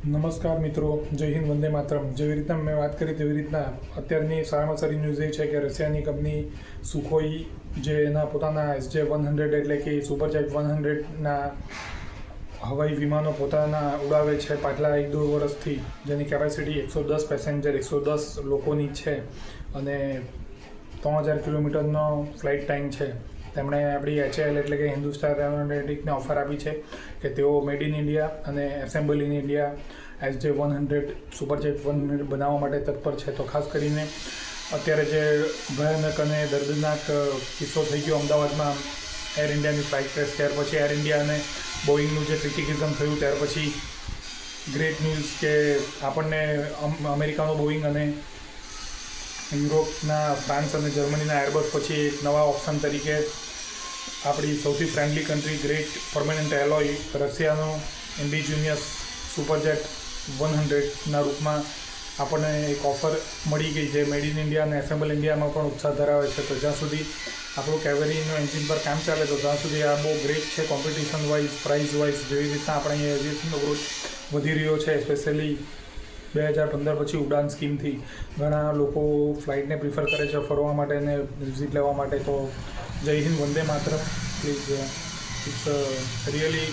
નમસ્કાર મિત્રો, જય હિન્દ, વંદે માતરમ. જેવી રીતના મેં વાત કરી તેવી રીતના અત્યારની સારામાં સારી ન્યૂઝ એ છે કે રશિયાની કંપની સુખોઈ જે એના પોતાના SJ-100 એટલે કે સુપરજેટ 100ના હવાઈ વિમાનો પોતાના ઉડાવે છે પાછલા 1-2 વર્ષથી, જેની કેપેસિટી 110 પેસેન્જર 110 લોકોની છે અને 3000 કિલોમીટરનો ફ્લાઇટ ટાઈમ છે. તેમણે આપણી HAL એટલે કે હિન્દુસ્તાન એરોનોટિક્સને ઓફર આપી છે કે તેઓ મેડ ઇન ઇન્ડિયા અને એસેમ્બલ ઇન ઇન્ડિયા SJ-100 સુપરજેટ 100 બનાવવા માટે તત્પર છે. તો ખાસ કરીને અત્યારે જે ભયાનક અને દર્દનાક કિસ્સો થઈ ગયો અમદાવાદમાં એર ઇન્ડિયાની ફ્લાઇટ ક્રેશ, ત્યાર પછી એર ઇન્ડિયા અને બોઈંગનું જે ક્રિટિસિઝમ થયું, ત્યાર પછી ગ્રેટ ન્યૂઝ કે આપણને અમેરિકાનો બોઈંગ અને યુરોપના ફ્રાન્સ અને જર્મનીના એરબસ પછી એક નવા ઓપ્શન તરીકે આપણી સૌથી friendly country great permanent ally રશિયાનો ઇન્ડિજિનિયસ સુપરજેટ 100ના રૂપમાં આપણને એક ઓફર મળી ગઈ, જે મેડ ઇન ઇન્ડિયા અને એસેમ્બલ ઇન્ડિયામાં પણ ઉત્સાહ ધરાવે છે. તો જ્યાં સુધી આપણું કેવેરીનું એન્જિન પર કામ ચાલે તો ત્યાં સુધી આ બહુ ગ્રેટ છે. કોમ્પિટિશન વાઇઝ, પ્રાઇઝ વાઇઝ જેવી રીતના આપણે અહીંયા એવિએશનનો ગ્રોથ વધી રહ્યો છે, સ્પેશિયલી 2015 પછી ઉડાન સ્કીમથી ઘણા લોકો ફ્લાઇટને પ્રિફર કરે છે ફરવા માટે અને વિઝિટ લેવા માટે. તો Jai Hind, Vande Mataram. Please, it's really